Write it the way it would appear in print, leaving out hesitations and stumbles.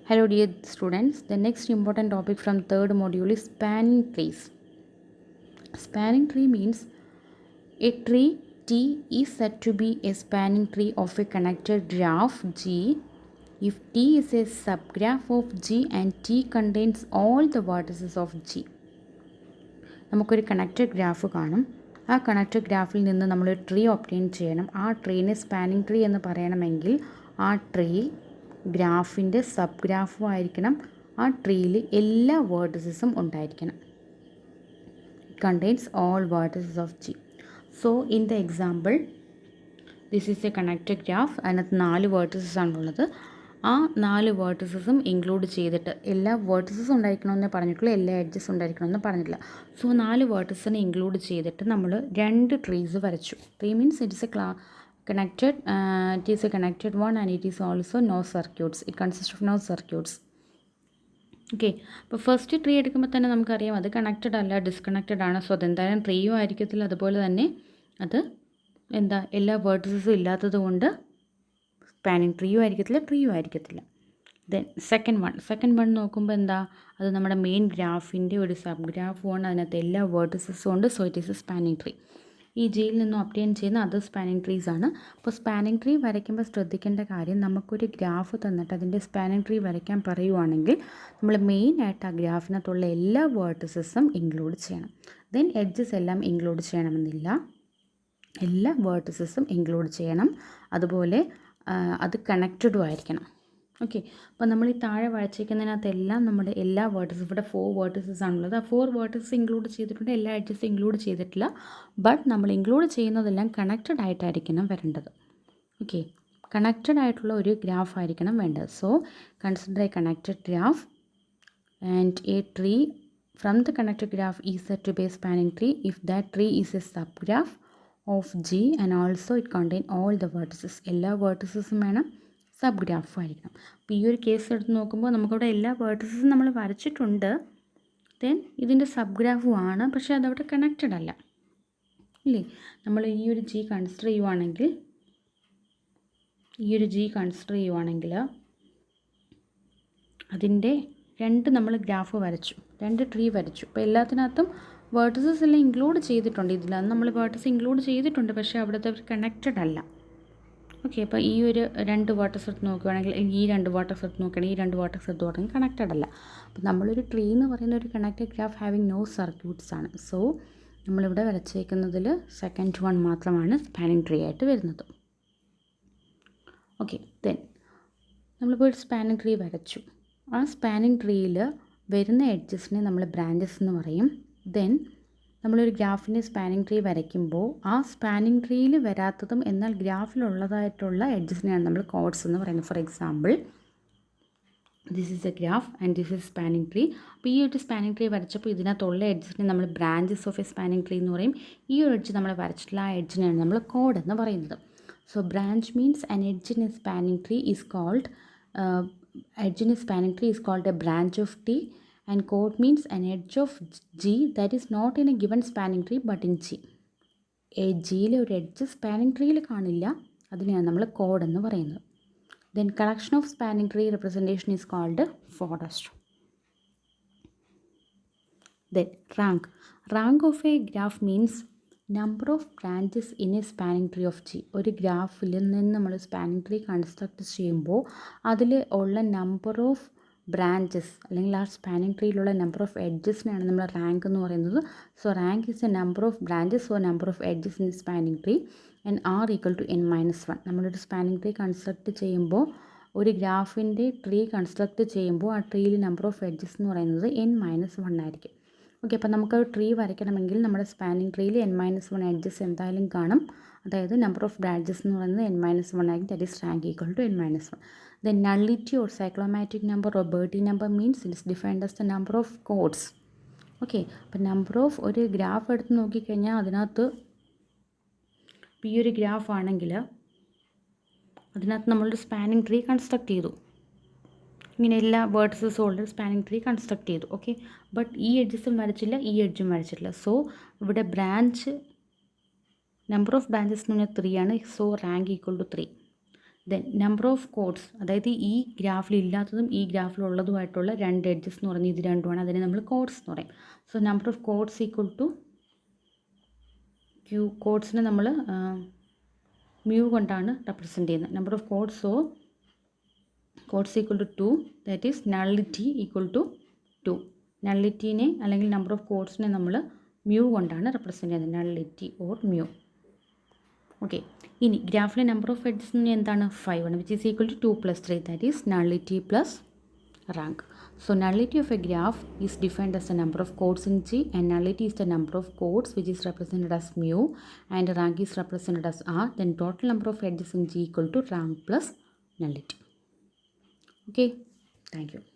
Hello dear students, the next important topic from third module is spanning trees. Spanning tree means a tree T is said to be a spanning tree of a connected graph G if T is a subgraph of G and T contains all the vertices of G. നമുക്കൊരു connected graph കാണും. ആ connected ഗ്രാഫിൽ നിന്ന് നമ്മളൊരു tree obtain ചെയ്യണം. ആ ട്രീനെ spanning tree എന്ന് പറയണമെങ്കിൽ ആ ട്രീ ഗ്രാഫിൻ്റെ സബ് ഗ്രാഫും ആയിരിക്കണം. ആ ട്രീയിൽ എല്ലാ വേർട്ടിസസും ഉണ്ടായിരിക്കണം. It contains all vertices of G. So in the example this is A connected graph. അതിനകത്ത് 4 വേർട്ടിസസ് ആണുള്ളത്. ആ 4 വേർട്ടിസസും ഇൻക്ലൂഡ് ചെയ്തിട്ട് എല്ലാ വേർട്ടിസസും ഉണ്ടായിരിക്കണമെന്നേ പറഞ്ഞിട്ടുള്ളൂ, എല്ലാ എഡ്ജസ് ഉണ്ടായിരിക്കണമെന്ന് പറഞ്ഞിട്ടില്ല. സോ 4 വേർട്ടിസിനെ ഇൻക്ലൂഡ് ചെയ്തിട്ട് നമ്മൾ 2 ട്രീസ് വരച്ചു. Tree means it is A connected it is a connected one and it is also no circuits. It consists of no circuits. Okay, അപ്പോൾ ഫസ്റ്റ് ട്രീ എടുക്കുമ്പോൾ തന്നെ നമുക്കറിയാം അത് കണക്റ്റഡ് അല്ല, ഡിസ്കണക്റ്റഡ് ആണ്. സോ അതെന്തായാലും ട്രീയും ആയിരിക്കത്തില്ല, അതുപോലെ തന്നെ അത് എല്ലാ വേർട്ടിസസും ഇല്ലാത്തത് കൊണ്ട് സ്പാനിങ് ട്രീയും ആയിരിക്കത്തില്ല. ദെൻ സെക്കൻഡ് വൺ നോക്കുമ്പോൾ അത് നമ്മുടെ മെയിൻ ഗ്രാഫിൻ്റെ ഒരു സബ് ഗ്രാഫുമാണ്. അതിനകത്ത് എല്ലാ വേർട്ടിസസും ഉണ്ട്. So it is A spanning tree. ഈ ജിയിൽ നിന്നും ഒബ്റ്റെയിൻ ചെയ്യുന്ന അത് സ്പാനിങ് ട്രീസ് ആണ്. അപ്പോൾ സ്പാനിങ് ട്രീ വരയ്ക്കുമ്പോൾ ശ്രദ്ധിക്കേണ്ട കാര്യം, നമുക്കൊരു ഗ്രാഫ് തന്നിട്ട് അതിൻ്റെ സ്പാനിങ് ട്രീ വരയ്ക്കാൻ പറയുവാണെങ്കിൽ നമ്മൾ മെയിനായിട്ട് ആ ഗ്രാഫിനകത്തുള്ള എല്ലാ വേർട്ടിസസും ഇൻക്ലൂഡ് ചെയ്യണം. ദെൻ എഡ്ജസ് എല്ലാം ഇൻക്ലൂഡ് ചെയ്യണമെന്നില്ല, എല്ലാ വേർട്ടിസസും ഇൻക്ലൂഡ് ചെയ്യണം. അതുപോലെ അത് കണക്റ്റഡും ആയിരിക്കണം. ഓക്കെ, അപ്പോൾ നമ്മൾ ഈ താഴെ വരച്ചിരിക്കുന്നതിനകത്തെല്ലാം നമ്മുടെ എല്ലാ വേർട്ടിസസ്, ഇവിടെ 4 വേർട്ടിസസ് ആണുള്ളത്. ആ 4 വേർട്ടിസസ് ഇൻക്ലൂഡ് ചെയ്തിട്ടുണ്ട്, എല്ലാ എഡ്ജസും ഇൻക്ലൂഡ് ചെയ്തിട്ടില്ല. ബട്ട് നമ്മൾ ഇൻക്ലൂഡ് ചെയ്യുന്നതെല്ലാം കണക്റ്റഡ് ആയിട്ടായിരിക്കണം വരേണ്ടത്. ഓക്കെ, കണക്റ്റഡ് ആയിട്ടുള്ള ഒരു ഗ്രാഫ് ആയിരിക്കണം വേണ്ടത്. So consider a connected graph and a tree from the connected graph is said to be a spanning tree if that tree is a sub graph of G and also it contain all the vertices. എല്ലാ വേർട്ടിസസും വേണം, sub ഗ്രാഫും ആയിരിക്കണം. അപ്പോൾ ഈ ഒരു case എടുത്ത് നോക്കുമ്പോൾ നമുക്കവിടെ എല്ലാ വേർട്ടിസസും നമ്മൾ വരച്ചിട്ടുണ്ട്. ദെൻ ഇതിൻ്റെ സബ് ഗ്രാഫും ആണ്, പക്ഷേ അതവിടെ കണക്റ്റഡ് അല്ല, ഇല്ലേ? നമ്മൾ ഈ ഒരു ജി കൺസിഡർ ചെയ്യുവാണെങ്കിൽ അതിൻ്റെ 2 നമ്മൾ ഗ്രാഫ് വരച്ചു, 2 ട്രീ വരച്ചു. അപ്പോൾ എല്ലാത്തിനകത്തും വേർട്ടിസസ് എല്ലാം ഇൻക്ലൂഡ് ചെയ്തിട്ടുണ്ട്. ഇതിലത് നമ്മൾ വേർട്ടിസ് ഇൻക്ലൂഡ് ചെയ്തിട്ടുണ്ട്, പക്ഷേ അവിടുത്തെ കണക്റ്റഡ് അല്ല. ഓക്കെ, അപ്പോൾ ഈ ഒരു 2 വേർട്ടിസ് എടുത്ത് നോക്കുകയാണെങ്കിൽ, ഈ 2 വേർട്ടിസ് എടുത്ത് നോക്കുകയാണെങ്കിൽ, ഈ 2 വേർട്ടിസ് എടുത്ത് നോക്കുകയാണെങ്കിൽ കണക്റ്റഡ് അല്ല. അപ്പോൾ നമ്മളൊരു ട്രീ എന്ന് പറയുന്ന ഒരു connected graph having no circuits ആണ്. സോ നമ്മളിവിടെ വരച്ചേക്കുന്നതിൽ സെക്കൻഡ് വൺ മാത്രമാണ് സ്പാനിങ് ട്രീ ആയിട്ട് വരുന്നത്. ഓക്കെ, ദെൻ നമ്മളിപ്പോൾ ഒരു സ്പാനിങ് ട്രീ വരച്ചു. ആ സ്പാനിങ് ട്രീയിൽ വരുന്ന എഡ്ജസിനെ നമ്മൾ ബ്രാഞ്ചസ് എന്ന് പറയും. ദെൻ നമ്മളൊരു ഗ്രാഫിൻ്റെ സ്പാനിങ് ട്രീ വരയ്ക്കുമ്പോൾ ആ സ്പാനിങ് ട്രീയിൽ വരാത്തതും എന്നാൽ ഗ്രാഫിലുള്ളതായിട്ടുള്ള എഡ്ജസിനെയാണ് നമ്മൾ കോഡ്സ് എന്ന് പറയുന്നത്. For example, this is A graph and this is spanning tree. അപ്പോൾ ഈ ഒരു സ്പാനിങ് ട്രീ വരച്ചപ്പോൾ ഇതിനകത്തുള്ള എഡ്ജസിനെ നമ്മൾ branches of A spanning tree എന്ന് പറയും. ഈ ഒരു എഡ്ജ് നമ്മൾ വരച്ചിട്ടുള്ള ആ എഡ്ജിനെയാണ് നമ്മൾ കോഡ് എന്ന് പറയുന്നത്. So branch means an edge in a spanning tree is called a branch of T, and chord means an edge of G that is not in a given spanning tree but in G. ജിയിലെ ഒരു edge spanning ട്രീയിൽ കാണില്ല, അതിനെയാണ് നമ്മൾ code എന്ന് പറയുന്നത്. Then collection of spanning tree representation is called forest. Then rank of a graph means number of branches in a spanning tree of G. ഒരു ഗ്രാഫിൽ നിന്ന് നമ്മൾ സ്പാനിങ് ട്രീ കൺസ്ട്രക്ട് ചെയ്യുമ്പോൾ അതിൽ ഉള്ള നമ്പർ ഓഫ് ബ്രാഞ്ചസ് അല്ലെങ്കിൽ ആ സ്പാനിങ് ട്രീയിലുള്ള നമ്പർ ഓഫ് എഡ്ജസിനാണ് നമ്മൾ റാങ്ക് എന്ന് പറയുന്നത്. So rank is a number of branches or number of edges in spanning tree and are equal to n-1. നമ്മളൊരു സ്പാനിങ് ട്രീ കൺസ്ട്രക്ട് ചെയ്യുമ്പോൾ, ഒരു ഗ്രാഫിൻ്റെ ട്രീ കൺസ്ട്രക്ട് ചെയ്യുമ്പോൾ ആ ട്രീയിൽ നമ്പർ ഓഫ് എഡ്ജസ് എന്ന് പറയുന്നത് n-1 ആയിരിക്കും. ഓക്കെ, അപ്പോൾ നമുക്കൊരു ട്രീ വരയ്ക്കണമെങ്കിൽ നമ്മുടെ സ്പാനിങ് ട്രീയിൽ n-1 എഡ്ജസ് എന്തായാലും കാണും. അതായത് നമ്പർ ഓഫ് ബ്രാഞ്ചസ് എന്ന് പറയുന്നത് n-1 ആയിരിക്കും. That is rank equal to n-1. Then nullity or cyclomatic number or Betti number means it is defined as the number of chords. Okay, അപ്പോൾ number of ഒരു graph എടുത്ത് നോക്കിക്കഴിഞ്ഞാൽ അതിനകത്ത് ഈ ഒരു ഗ്രാഫ് ആണെങ്കിൽ അതിനകത്ത് നമ്മളൊരു സ്പാനിങ് ട്രീ കൺസ്ട്രക്ട് ചെയ്തു. ഇങ്ങനെ എല്ലാ വേർട്ടിസസും ഉള്ള സ്പാനിങ് ട്രീ കൺസ്ട്രക്ട് ചെയ്തു. ഓക്കെ, ബട്ട് ഈ എഡ്ജസും വരച്ചില്ല, ഈ എഡ്ജും വരച്ചിട്ടില്ല. സോ ഇവിടെ നമ്പർ ഓഫ് ബ്രാഞ്ചസ് എന്ന് പറഞ്ഞാൽ 3 ആണ്. So rank equal to 3. Then number of chords, അതായത് ഈ ഗ്രാഫിൽ ഇല്ലാത്തതും ഈ ഗ്രാഫിലുള്ളതുമായിട്ടുള്ള രണ്ട് എഡ്ജസ് എന്ന് പറഞ്ഞാൽ ഇത് രണ്ടുമാണ്, അതിനെ നമ്മൾ കോഡ്സ് എന്ന് പറയും. So number of chords equal to q. കോഡ്സിനെ നമ്മൾ മ്യൂ കൊണ്ടാണ് റെപ്രസെൻറ്റ് ചെയ്യുന്നത്. Number of chords, so chords equal to 2, that is nullity equal to 2. നള്ളിറ്റീനെ അല്ലെങ്കിൽ നമ്പർ ഓഫ് കോഡ്സിനെ നമ്മൾ മ്യൂ കൊണ്ടാണ് റെപ്രസെൻറ്റ് ചെയ്യുന്നത്, നള്ളിറ്റി ഓർ മ്യൂ. ഓക്കെ, ഇനി ഗ്രാഫിലെ നമ്പർ ഓഫ് എഡ്ജസ് എന്താണ്? 5 ആണ്, which is equal to 2 + 3, that is nullity plus rank. So nullity of a graph is defined as the number of codes in G, and nullity is the number of codes which is represented as mu, and rank is represented as R. Then total number of edges in G equal to rank plus nullity. Okay, thank you.